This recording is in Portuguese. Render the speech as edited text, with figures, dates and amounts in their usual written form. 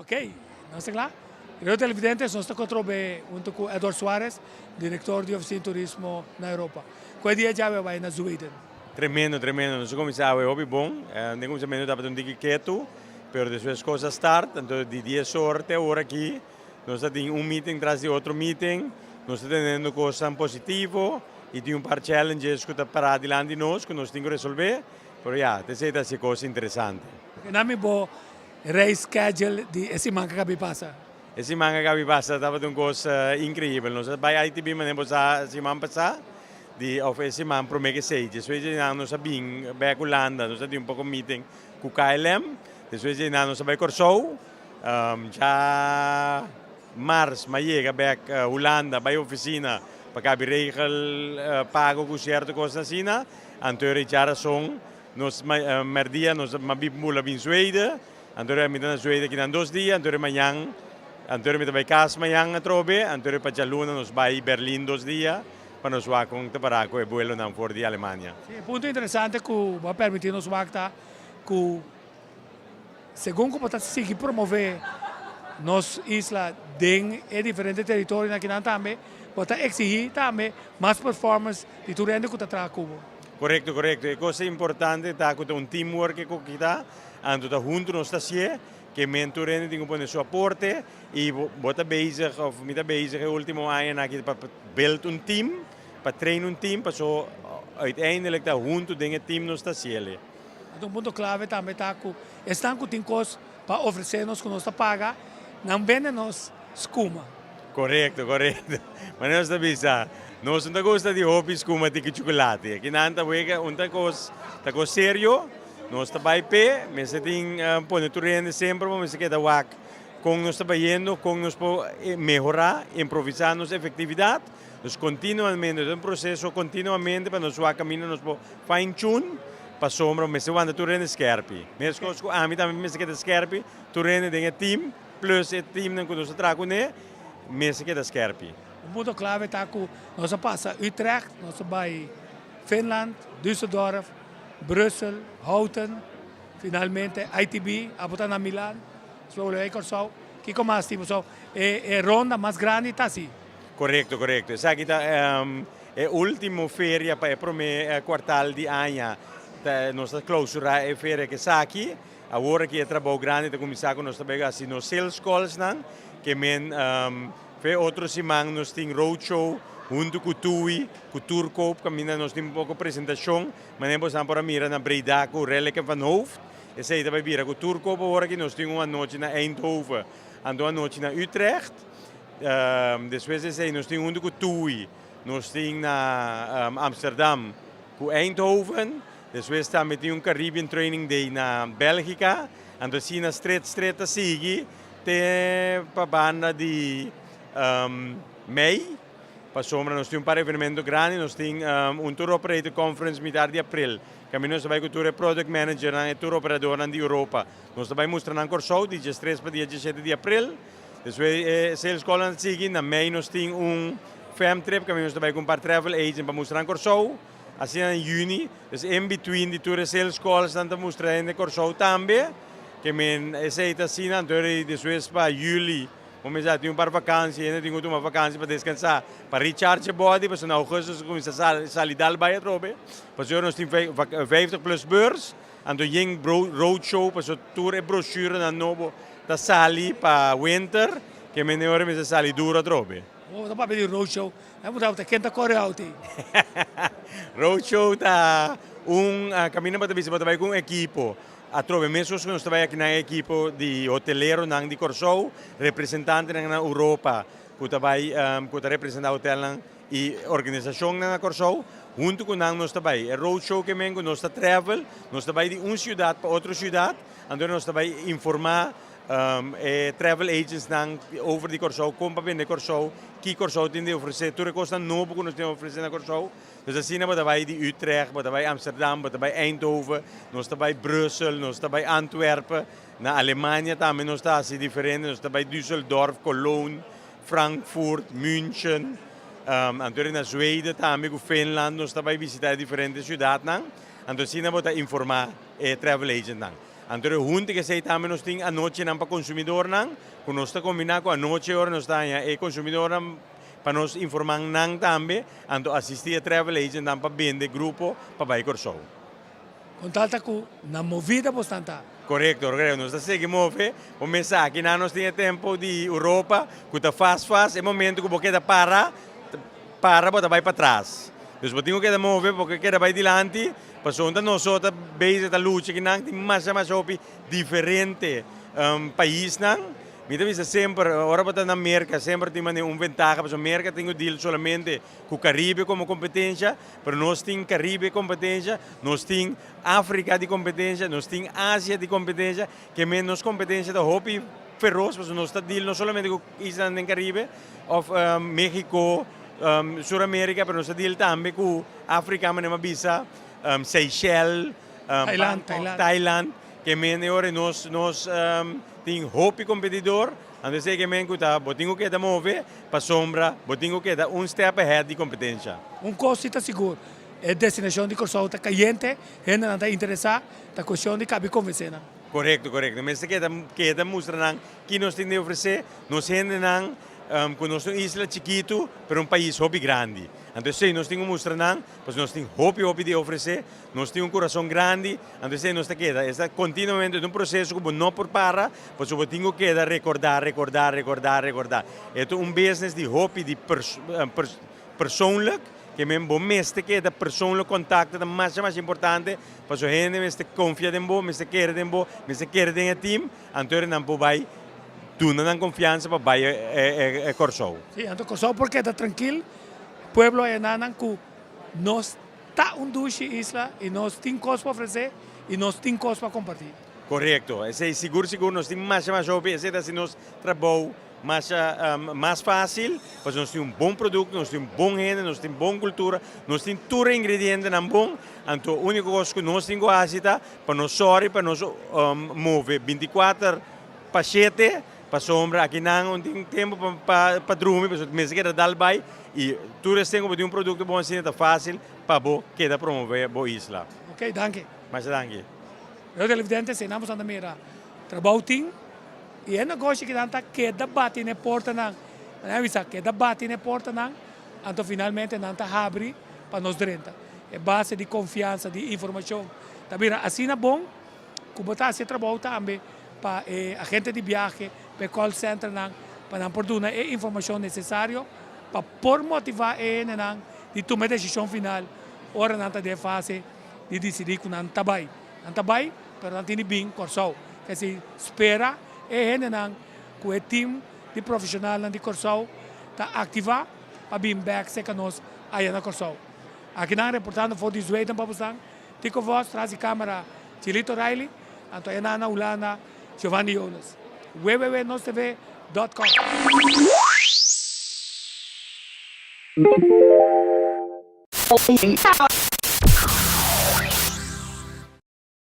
Ok, não sei lá. Eu televidentes, nós estamos junto com Eduardo Soares, diretor de oficina de turismo na Europa. Qual dia já vai na Zweden? Tremendo, tremendo. Nós começamos a hobby bom. Nem começamos a um dia quieto, mas depois as coisas start. Então, de dia sorte, agora aqui, nós temos meeting tras de outro meeting. Nós estamos tendo coisas positivas e tem par challenges que estão para adiante de nós, que nós temos que resolver. Mas já, tem coisas interessantes. Nami bo race schedule di esse manca que passa. Esse manga que passa estava uma coisa incrível. Nós vai a ITB, mas não a semana passada. Of esse man promete sei. Depois nós sabemos bem com Holanda, nós temos pouco meeting com KLM. Depois nós vai Corsou. Já março, mas chega bem Holanda, vai oficina para que a regel pago com certa coisa assim. Então já são nós merdia nós mabimula em Zweden. Então me na Zweden que dan 2 dias. Então amanhã Antônio me vai casa amanhã a trobe, Antônio para a Luna nos vai Berlim 2 dias para nos vá com Tabaraco e vuelo não for de Alemanha. Sim, ponto interessante que vai permitir nos vacta que segundo como está seguir promover nos isla den e diferente território aqui na também, pode exigir também mais performance de tudo que está tra Cuba. Correto, correto. É coisa importante está com teamwork que kita, ando tá junto nos está que mentoren tem que pôr seu aporte e bota bezig of me tá bezig o último ano aqui para build team, para treinar team, para so uiteindelijk tá junto dengan team nos está ciele. Então, ponto clave também está que estão com coisas para oferecer-nos que nós paga, não vende nos escuma. Correto, correto. Mas nós está bisa, nós não gosta de hobbies como de chocolate. Aqui não tá vega, tá coisa sério. Nós trabalhamos pé, mas tem pontureando sempre, mas que da wak com nós trabalhando, com nós melhorar, improvisar nossa efetividade, nós continuamente é um processo continuamente para nós o caminho nós fine tune para sombra, mas quando tu rende skerpi, mas coisas a mim também mas que da skerpi, tu rende dengan team plus o team não nós trago né, mas que da skerpi. O ponto clave está que nós passa Utrecht, nós vai Finland, Düsseldorf, Brussel, Houten, finalmente ITB, a na Milan, solo aí Corsou, que como mais tipo so, é ronda mais grande tá assim. Correto, correto. Essa aqui é a última feria para o primeiro quartal de ano. Nossa clausura é a feria que está aqui. Agora que é trabalho grande, está começando nós também assim nos sales calls, que men foi outro semana nós temos roadshow junto com o TUI, com o Turco, que nós temos um pouco de apresentação, mas nós vamos para mirar na Breda com o Relic van Hoofd. E aí também vira com o Turco, agora que nós temos uma noite na Eindhoven, e uma noite na Utrecht. Depois aí nós temos junto com o TUI, nós temos na Amsterdam com Eindhoven. Depois também temos Caribbean Training Day na Bélgica. E assim na straight a seguir, tem para a banda de Mei. Para sombra, nós temos um evento grande, nós temos Tour Operator Conference metade de abril. Que nós vamos com o Product Manager e Tour Operador na Europa. Nós vamos mostrar na Corsou, dia 3 para dia 17 de abril. Depois, Sales Call na seguinte, na Mei nós temos Fam Trip, que nós vamos com um Travel Agent para mostrar na Corsou. Assim, em junho, in between de Tour Sales Calls, nós mostrar na Corsou também. Que é assim, depois para julho. Vamos já ter par vakantie, ainda tenho uma vakantie para descansar, para recharge body, para na augustus começa a sair dal bij het robe. Para hoje nós temos 50 plus beurs, en dan ging roadshow, para so tour e brochure na novo da sali para winter, que me neore me sali dura trobe. Oh, dá para pedir roadshow, vamos dar até quenta corre alti. Roadshow tá caminho para visitar para com equipo. A trove mesmo que nós trabalhamos aqui na equipe de hoteleiro na de Corsou, representante na Europa, que está representando o hotel e organização na Corsou, junto com nós trabalhamos. É roadshow que mengo nós travel, nós trabalhamos de uma cidade para outra cidade, então nós trabalhamos informar travel agents over de Corsou, como para vender Corsou, que Corsou tem de oferecer, tudo que custa novo que nós temos oferecer na Corsou. Dus assim nós trabalhamos de Utrecht, nós trabalhamos Amsterdam, nós trabalhamos Eindhoven, nós trabalhamos Brussel, nós trabalhamos Antwerpen, na Alemanha também nós estamos assim diferente, nós trabalhamos Düsseldorf, Cologne, Frankfurt, München, então na Zweden também, com Finland, nós trabalhamos visitar diferentes cidades, então assim nós informar travel agent. Antore junto que sei também nós tem a noite não para consumidor não, que nós está combinar com a noite hora nós está e consumidor não para nós informar não também, anto assistir a travel agent não para vender grupo para vai Corsou. Contalta ku na movida bastante. Correto, correto. Nós seguimos o mensagem que nós temos tempo de Europa, que está faz, é momento que você para, você vai para trás. Então, você tem que mover, porque quer vai adiante, passou onde nós outros beijos da luta que não tem mais diferente país não. Me dice sempre, ora para na América, sempre tem uma vantagem, porque a América tem o deal somente com o Caribe como competência, mas nós temos Caribe competência, nós temos África de competência, nós temos Ásia de competência, que menos competência da hobby feroz, mas nós estamos deal não somente com Islândia e Caribe, ou México, Sul-América, mas nós estamos deal também com África, mas Seychelles, Thailand, que menos ora nós tem hope competidor, ando sei que men kuta, botingo que da mover para sombra, botingo que da step ahead de competência. Cosita seguro. É destinação de Corsou está caliente, gente não está interessada, está questão de caber conversando. Correto. Mas que da mostra que nós temos de oferecer, nós gente não com nossa isla chiquito, para país hobby grande. Então, se nós temos mostrar não, pois nós temos hobby de oferecer, nós temos coração grande, então se nós está continuamente um processo que não por para, pois eu tenho que recordar. É business de hobby de persoonlijk, que me bom mestre que da persoonlijk contato é mais importante, pois a gente me confia em você, me quer em você, me quer em team, então não vai tu não tem confiança para vai Corsou. Sim, então Corsou porque está tranquilo, o pueblo é nanan que nós está duche isla e nós temos coisas para oferecer e nós temos coisas para compartilhar. Correto, seguro nós temos mais hobby, se nós trabalhamos mais fácil, pois nós temos bom produto, nós temos bom gente, nós temos boa cultura, nós temos tudo ingrediente não bom, então o único coisa que nós temos para nós para nós mover 24 para 7 para sombra, aqui não tem tempo para dormir, mas mesmo que era dalbai e tudo isso tem produto bom assim, está fácil para que da promover a isla. Ok, danke. Mas danke. Eu televidente, se nós andamos mira, trabalho tem e é negócio que danta que da bate na porta não, não avisa que da bate na porta não, então finalmente danta abre para nós dentro. É base de confiança, de informação. Tá vendo? Assim é bom, como está se trabalho também para agente de viagem, para call center não, para não perder a informação necessária para por motivar ele não de tomar decisão final, ora não está de fase de decidir que não está bem, mas não tem bem Corsou, que se espera ele não que o time de profissional de Corsou está ativar para vir back se que nós aí na Corsou. Aqui não reportando for 18 para você, tico voz traz a câmera Chilito Riley, então é na Ulana Giovanni Jonas. www.nostv.com